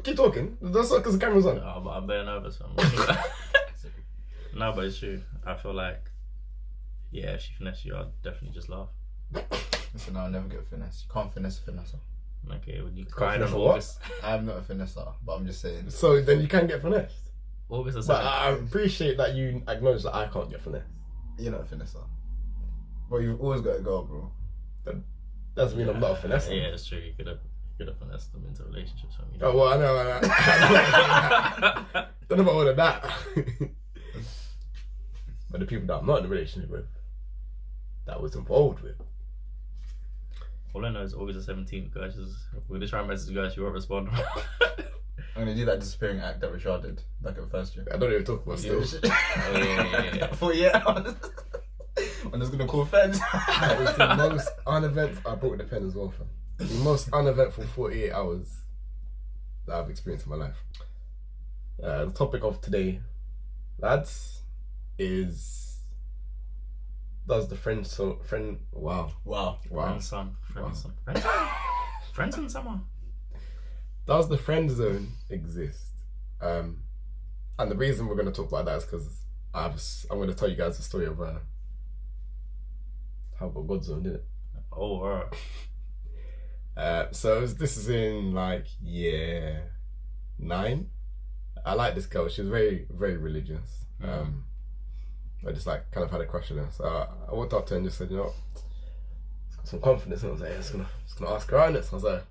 Keep talking. That's not because the camera's on. Oh, but I'm very nervous. No, but it's true. I feel like, yeah, if she finessed you, I'd definitely just laugh. Listen, I'll never get finesse. You can't finesse a finesser. Okay, would you cry in finesse a August? I'm not a finesser, but I'm just saying. So then you can get finessed. August or But something. I appreciate that you acknowledge that I can't get finessed. You're not a finesser. But you've always got to go, bro. That doesn't mean I'm not a finesser. Yeah, it's true. You could have finessed them into relationships with me. Oh, well, I know. Don't know about all of that. But the people that I'm not in a relationship with, that I was involved with. All I know is August the 17th, guys. We're going to try and message you guys. You won't respond. I'm going to do that disappearing act that Richard did back at the first year. I don't even talk about still. Yeah. 48 hours. When it's going to call feds. That was the most uneventful. I broke the pen as well, fam. The most uneventful 48 hours that I've experienced in my life. The topic of today, lads, is does the friend. Wow. Friend son. Friends and someone. Does the friend zone exist? And the reason we're going to talk about that is because I'm going to tell you guys the story of how I got godzoned, didn't it? Oh, right. So this is in like year 9. I like this girl. She was very, very religious. I just like kind of had a crush on her. So I walked up to her and just said, you know, it's got some confidence. And I was like, yeah, just gonna ask her out. So I was like,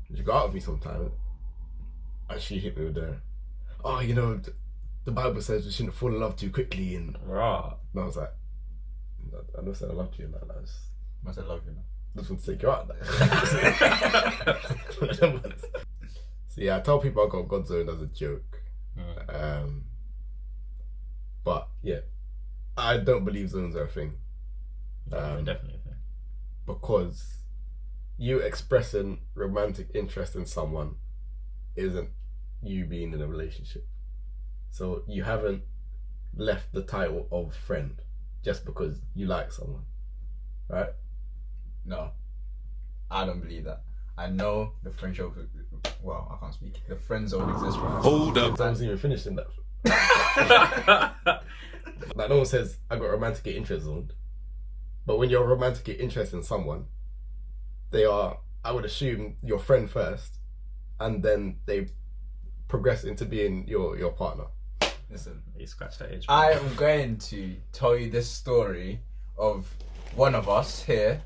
would you go out with me sometime? And she hit me with the, oh, you know, the Bible says we shouldn't fall in love too quickly. And Right. I was like, I never said I loved you. And I I said love you now. just want to take you out. So yeah, I tell people I got godzoned as a joke. But yeah, I don't believe zones are a thing. Definitely a thing. Because you expressing romantic interest in someone isn't you being in a relationship. So you haven't left the title of friend just because you like someone, right? No. I don't believe that. I know the friendship. Well, I can't speak. The friend zone exists, right? Hold up. I wasn't even finished in that. Like no one says I got romantic interest zoned, but when you're romantic interest in someone, they are, I would assume, your friend first, and then they progress into being your partner. Listen, You scratch that itch. I am going to tell you this story of one of us here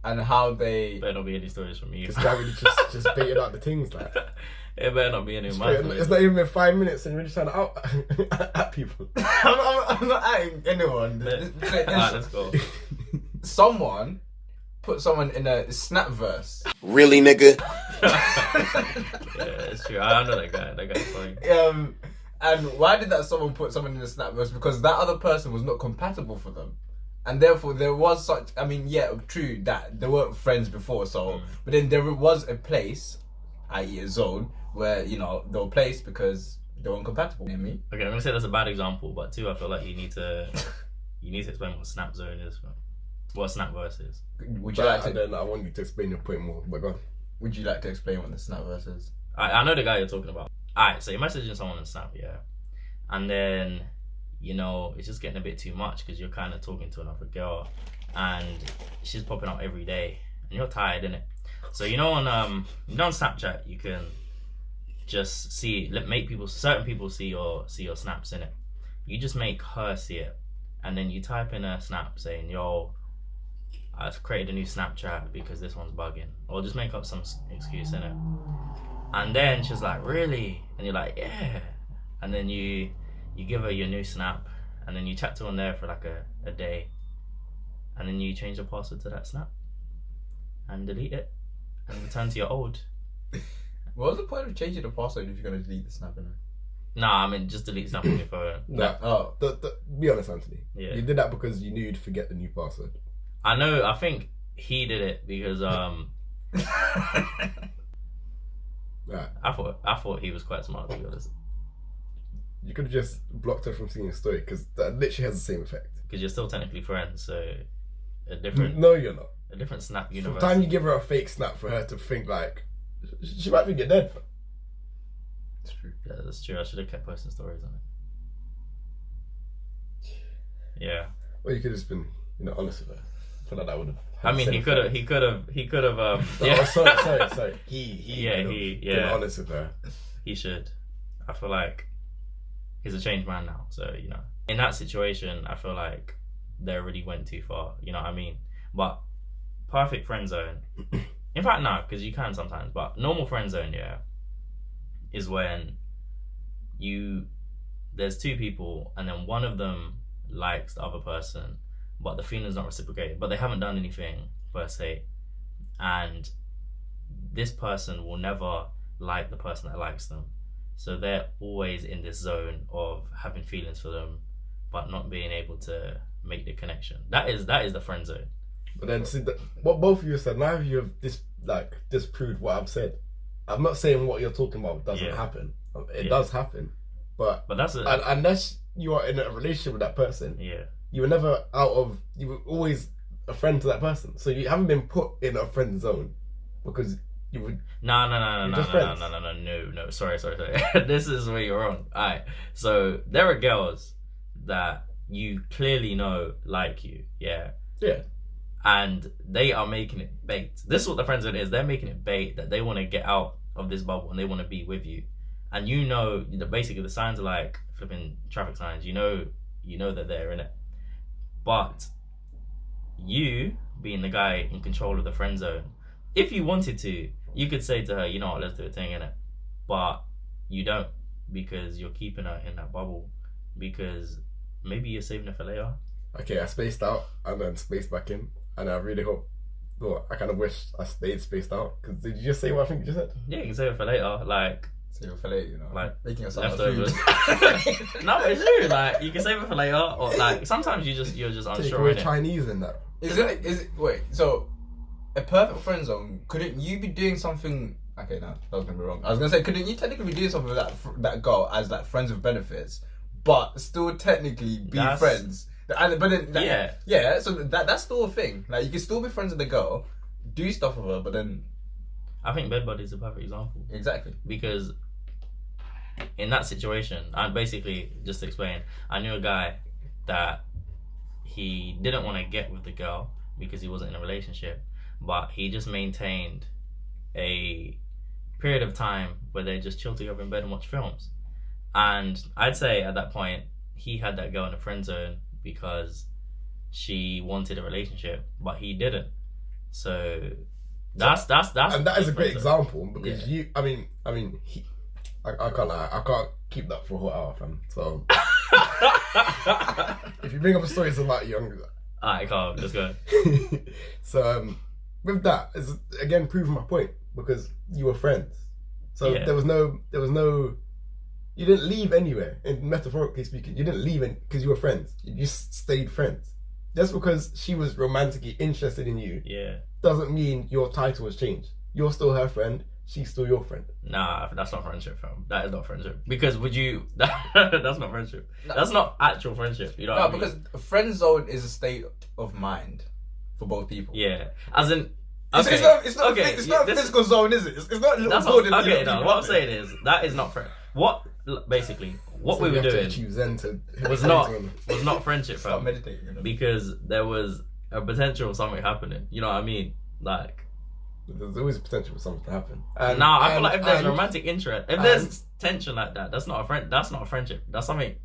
and how they. Better not be any stories from you. This guy really just baited out the things like. It better not be any of mine. It's not even been 5 minutes and you're just trying to out at people. I'm not atting anyone. Alright, let's go. Someone put someone in a Snapverse. Really, nigga? Yeah, it's true. I know that guy. That guy's funny. And why did that someone put someone in a Snapverse? Because that other person was not compatible for them. And therefore there was such, I mean, yeah, true that they weren't friends before, so, but then there was a place, i.e. a zone, where, you know, they were placed because they weren't compatible. You know what I mean? Okay, I'm gonna say that's a bad example, but two, I feel like you need to explain what snap zone is, what Snapverse is. Would you like to? Then I want you to explain your point more. But go on. Would you like to explain what the Snapverse is? I know the guy you're talking about. Alright, so you're messaging someone on Snap, yeah, and then, you know, it's just getting a bit too much because you're kind of talking to another girl, and she's popping up every day, and you're tired, innit? So you know on Snapchat you can just certain people see your snaps, innit? You just make her see it, and then you type in a snap saying, yo, I've created a new Snapchat because this one's bugging, or just make up some excuse, innit? And then she's like, really? And you're like, yeah. And then you give her your new snap, and then you chat to her on there for like a day, and then you change the password to that snap and delete it and return to your old. What was the point of changing the password if you're going to delete the Snap? Nah, I mean, just delete Snap on your phone. No. Be honest, Anthony. Yeah. You did that because you knew you'd forget the new password. I know, I think he did it because Right. I thought he was quite smart, to be honest. You could have just blocked her from seeing your story because that literally has the same effect. Because you're still technically friends, so a different No, you're not. Snap From universe. the time you give her a fake snap for her to think like she might think you're dead. That's true. I should have kept posting stories on it. Yeah. Well, you could have just been, honest with her. I feel like that would have. I mean, he could have. Oh, sorry. He been honest with her. He should. I feel like he's a changed man now. So, in that situation, I feel like they already went too far. You know what I mean? But perfect friend zone. In fact, no, because you can sometimes. But normal friend zone, yeah, is when there's two people and then one of them likes the other person, but the feeling's not reciprocated, but they haven't done anything per se, and this person will never like the person that likes them, so they're always in this zone of having feelings for them but not being able to make the connection. That is the friend zone. But then see what both of you said, neither of you have disproved what I've said. I'm not saying what you're talking about doesn't happen. It does happen, but that's unless you are in a relationship with that person, you were never you were always a friend to that person. So you haven't been put in a friend zone because you would. No. Sorry. This is where you're wrong. Alright. So there are girls that you clearly know like you. Yeah. Yeah. And they are making it bait. This is what the friend zone is. They're making it bait that they want to get out of this bubble and they want to be with you. And basically the signs are like flipping traffic signs. You know that they're in it. But you, being the guy in control of the friend zone, if you wanted to, you could say to her, you know what, let's do a thing, innit? But you don't, because you're keeping her in that bubble, because maybe you're saving her for later. Okay, I spaced out and then spaced back in, and I really hope. Well, I kind of wish I stayed spaced out, because did you just say what I think you just said? Yeah, you can save it for later, like. Save it for later, like making yourself leftovers. No, it's true. Like you can save it for later, or like sometimes you're just unsure. We're Chinese in that. Is it? Wait, so a perfect friend zone? Couldn't you be doing something? Okay, no, that was gonna be wrong. I was gonna say, couldn't you technically be doing something with that girl as like friends with benefits, but still technically be friends? But then, yeah. So that's still a thing. Like you can still be friends with the girl, do stuff with her, but then. I think bed buddy is a perfect example. Exactly. Because in that situation, I basically, just to explain, I knew a guy that he didn't want to get with the girl because he wasn't in a relationship, but he just maintained a period of time where they just chill together in bed and watch films. And I'd say at that point, he had that girl in a friend zone because she wanted a relationship, but he didn't. So that's and that is a great example because I can't lie, I can't keep that for a whole hour, fam. So if you bring up a story it's about young, alright, calm, let's go. So with that, it's again proving my point because you were friends. So there was no, you didn't leave anywhere. And metaphorically speaking, you didn't leave because you were friends. You just stayed friends. Just because she was romantically interested in you, doesn't mean your title has changed. You're still her friend. She's still your friend. Nah, that's not friendship, fam. That is not friendship. Because that's not friendship. That's not actual friendship. You know what I mean? Because friend zone is a state of mind for both people. Yeah, as in. Okay. It's not a physical zone, is it? It's not a little zone. Okay, no. What I'm saying is that is not friend. What we were doing was not friendship, fam. Meditating, because there was a potential of something happening. You know what I mean? Like. There's always a potential for something to happen. I feel like if there's romantic interest, if there's tension like that, that's not a friendship. That's something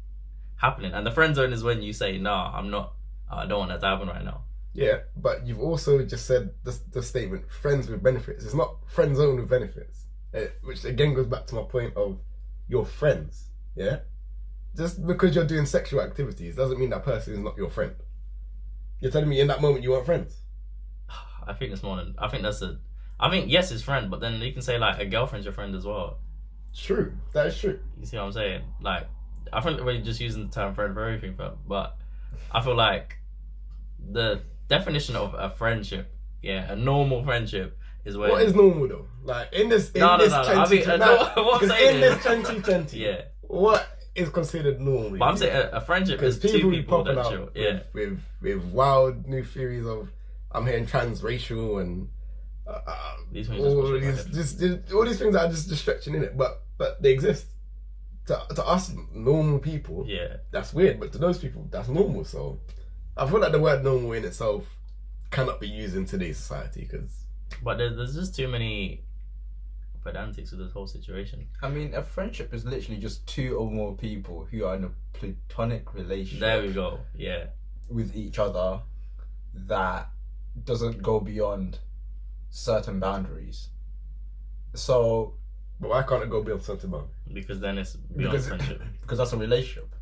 happening. And the friend zone is when you say, "Nah, I'm not. I don't want that to happen right now." Yeah, but you've also just said the statement "friends with benefits." It's not friend zone with benefits, which again goes back to my point of your friends. Yeah, just because you're doing sexual activities doesn't mean that person is not your friend. You're telling me in that moment you weren't friends. I think it's more than. I think yes, it's friend, but then you can say like a girlfriend's your friend as well. True, that is true. You see what I'm saying? Like, I think we're just using the term friend for everything, but I feel like the definition of a friendship, a normal friendship, is where. What is normal though? Like in this 2020, what I'm saying in this 2020, what is considered normal? But I'm saying a friendship is two people that chill. With wild new theories of I'm hearing transracial and. These things all these things that are just stretching in it, but they exist. to us normal people, Yeah. that's weird. But to those people, that's normal. So I feel like the word normal in itself cannot be used in today's society because. But there's just too many pedantics with this whole situation. I mean, a friendship is literally just two or more people who are in a platonic relationship. There we go. Yeah. With each other that doesn't go beyond certain boundaries. So. But why can't it go beyond certain boundaries? Because then it's beyond friendship. Because that's a relationship.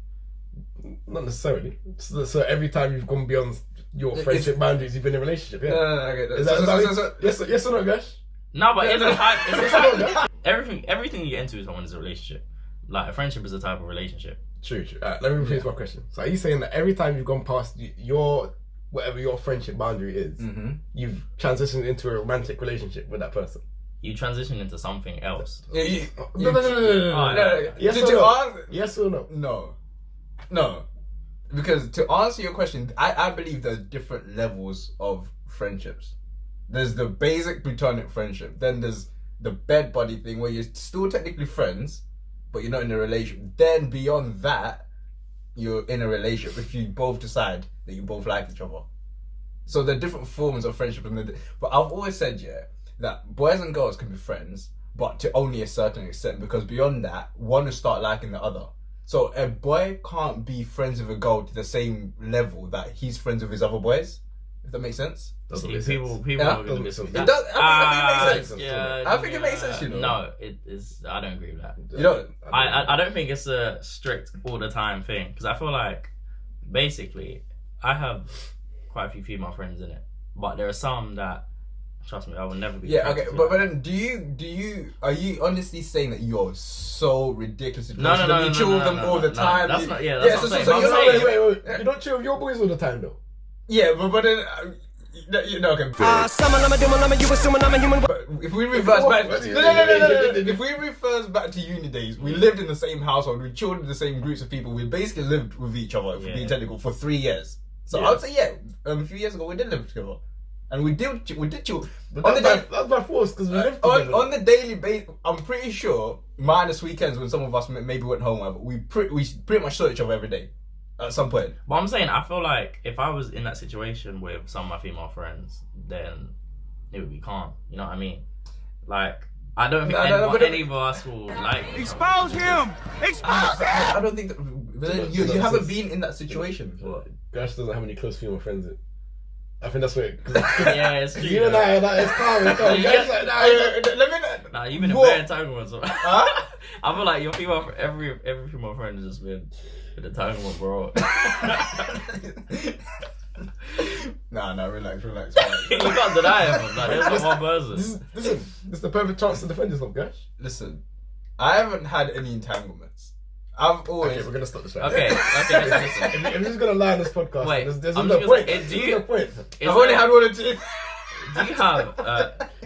Not necessarily. So every time you've gone beyond your friendship boundaries, you've been in a relationship. Yeah. No, okay. Yes or no, Gash? No, but it's a type. Yes or no, Gash? Everything you get into with someone is a relationship. Like a friendship is a type of relationship. True. Let me rephrase my question. So are you saying that every time you've gone past your whatever your friendship boundary is, you've transitioned into a romantic relationship with that person? You transition into something else. No. Yes or no? No. Because to answer your question, I believe there's different levels of friendships. There's the basic platonic friendship. Then there's the bed buddy thing where you're still technically friends, but you're not in a relationship. Then beyond that, you're in a relationship if you both decide that you both like each other. So there are different forms of friendship. But I've always said, that boys and girls can be friends, but to only a certain extent, because beyond that, one will start liking the other. So a boy can't be friends with a girl to the same level that he's friends with his other boys, if that makes sense. People Yeah? are going to disagree. It does. I think it makes sense. Yeah, I think it makes sense, you know. No, it is. I don't agree with that. You know, I don't think it's a strict all the time thing, because I feel like basically I have quite a few female friends in it, but there are some that, trust me, I will never be. Yeah, okay, but then are you honestly saying that you're so ridiculously close to them? You chill with them all the time. That's not. Yeah, that's what I'm saying. Wait. You don't chill with your boys all the time though. Yeah, but then okay. But if we reverse back, if we reverse back to uni days, we lived in the same household, we chilled in the same groups of people. We basically lived with each other, if we're being technical, for 3 years. So I would say a few years ago we did live together. And we did chill. But that's by force because we lived together. On the daily basis, I'm pretty sure, minus weekends when some of us maybe went home, but we pretty much saw each other every day at some point. But I'm saying, I feel like if I was in that situation with some of my female friends, then it would be calm. You know what I mean? Like, I don't think any of us will like. Expose him! Expose him! I don't think that. But then you haven't been in that situation. Gash doesn't have any close female friends. I think that's what. Yeah, it's true. You and I, it's calm. It's calm. Let me. You've been in bad entanglements. Huh? I feel like your female, every female friend has just been in entanglement, bro. Nah, relax. You can't deny it, man. There's not one person. Listen, this is the perfect chance to defend yourself, Gash. Listen, I haven't had any entanglements. I've always. Okay, we're gonna stop this right Okay, listen. If you're just gonna lie on this podcast, Wait, there's I'm no just point. gonna say, There's no point. I've only had one or two.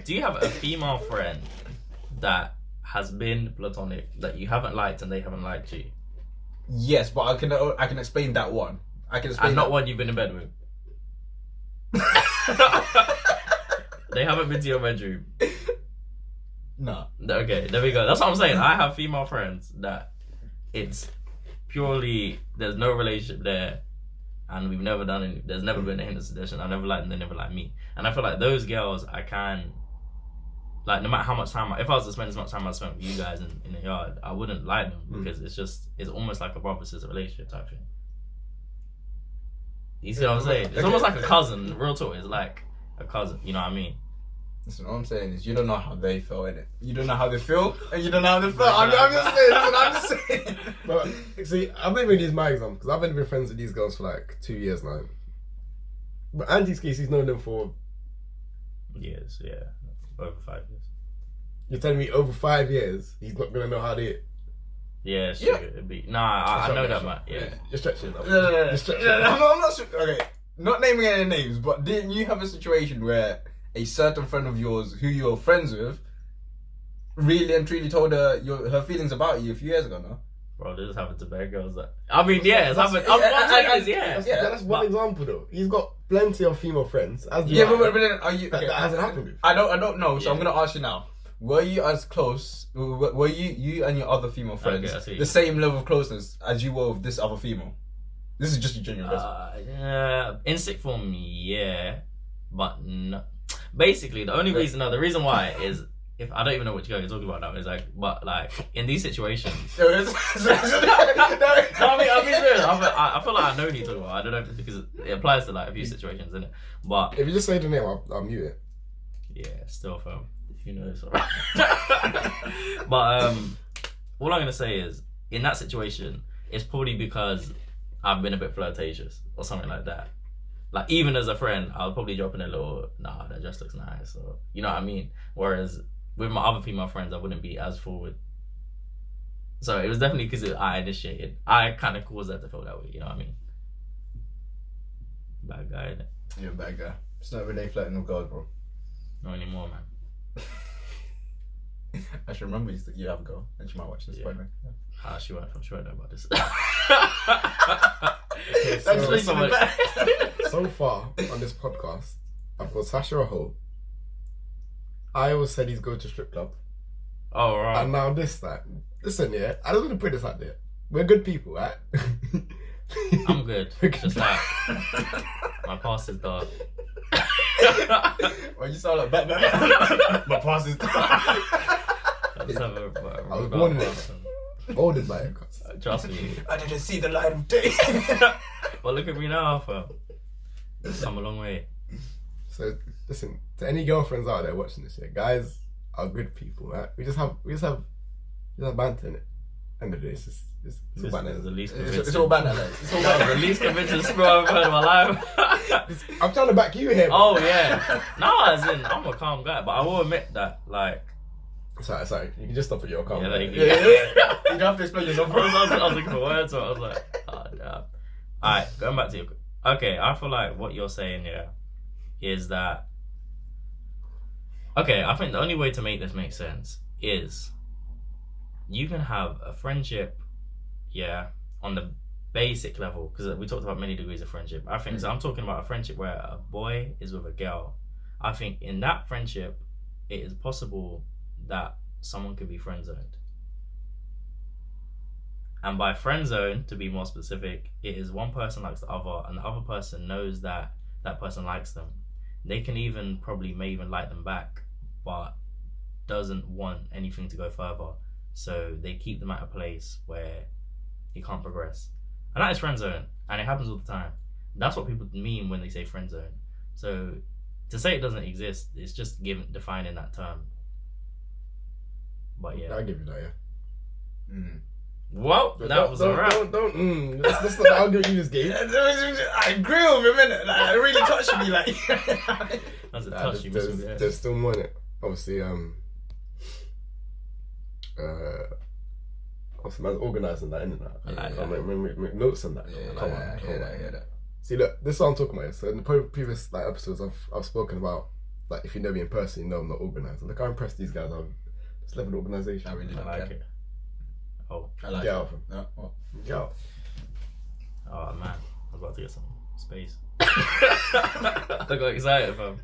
Do you have a female friend that has been platonic that you haven't liked and they haven't liked you? Yes, but I can explain that one. I can explain. And not one you've been in bed with. They haven't been to your bedroom. No. Okay, there we go. That's what I'm saying. I have female friends that it's purely there's no relationship there, and we've never done any. There's never been a hint of seduction. I never liked them. They never liked me. And I feel like those girls, I can, like, no matter how much time, if I was to spend as much time I spent with you guys in the yard, I wouldn't like them because it's almost like a brother-sister relationship type thing. You see what I'm saying? It's almost like a cousin. Real talk, it's like a cousin. You know what I mean? Listen, what I'm saying is you don't know how they feel, innit? You don't know how they feel, and you don't know how they feel. I'm just saying. Listen, I'm just saying. But see, I'm not even use my example because I've only been friends with these girls for like 2 years now. But Andy's case, he's known them for years, yeah, over 5 years. You're telling me over 5 years, he's not gonna know how to. Yeah, sure. It'd be I know that, man. Yeah, you're stretching it. No, I'm not. Okay, not naming any names, but didn't you have a situation where a certain friend of yours who you're friends with really and truly told her her feelings about you a few years ago, no? Bro, this happened to bad girls. I mean, yeah, it's happened. That's one example though. He's got plenty of female friends. But then are you? That hasn't happened with. I don't know. So I'm gonna ask you now. were you as close? Were you and your other female friends Okay, I see. the same level of closeness as you were with this other female? This is just a genuine question. In sixth form, yeah, but no. Basically, the reason why is if I don't even know which girl you're talking about now. Is like, but like in these situations. No, I mean serious. I feel like I know who you're talking about. I don't know if it's because it applies to like a few situations, isn't it? But If you just say the name, I'll mute it. yeah, still fam. If you know this, alright. But all I'm gonna say is in that situation, it's probably because I've been a bit flirtatious or something like that. Like even as a friend, I'll probably drop in a little, nah, that just looks nice, or you know what I mean. Whereas with my other female friends, I wouldn't be as forward. So it was definitely because I initiated. I kind of caused that to feel that way. You know what I mean? Bad guy, innit? You're a bad guy. It's not really flirting with girls, bro. Not anymore, man. I should remember you have a girl, and she might watch this. Yeah. By the way. She won't know about this. Okay, That's so, really so bad. so far on this podcast, I've got Sasha a hoe. I always said he's going to strip club. Oh, right. And now this time. Listen, yeah, I don't want to put this out there. We're good people, right? I'm good. Just like my past is dark. Well, you sound like Batman. My past is. I just have a I was born in it. Molded by it. Trust me. I didn't see the light of day. Well, look at me now, fam. We've come a long way. So listen, to any girlfriends out there watching this, yeah, guys are good people, right? We just have banter in it. End of the day, it's all banter. The least It's all banter. It's all banter. The least convincing screw I've heard in my life. I'm trying to back you here. Bro. Oh yeah. No, as in I'm a calm guy, but I will admit that like. Sorry. You can just stop at your comment. Yeah, like, You don't have to explain yourself. I was looking for words, so I was like, oh damn. Alright, going back to you. Okay, I feel like what you're saying here is that. Okay, I think the only way to make this make sense is you can have a friendship, yeah, on the basic level, because we talked about many degrees of friendship. I think so. I'm talking about a friendship where a boy is with a girl. I think in that friendship, it is possible that someone could be friend zoned. And by friend zone, to be more specific, it is one person likes the other, and the other person knows that that person likes them. They can even may even like them back, but doesn't want anything to go further. So they keep them at a place where it can't progress. And that is friend zone, and it happens all the time. That's what people mean when they say friend zone. So to say it doesn't exist, it's just defining that term. But yeah. I'll give you that, yeah. Well, that was a wrap. That's not the argument you just gave. I agree with him, innit? Like, it really touched me, like. That's a touch you missed with it. There's still more in it. Obviously, man's organising that, innit? I like I'll that. make notes on that. Come on. I hear that. See, look, this is what I'm talking about. So in the previous episodes, I've spoken about if you know me in person, you know I'm not organised. Look how impressed these guys are. This level of organisation. I really like it. Oh. I like Get it. out. Get out. Oh man, I was about to get some space. I got excited, fam.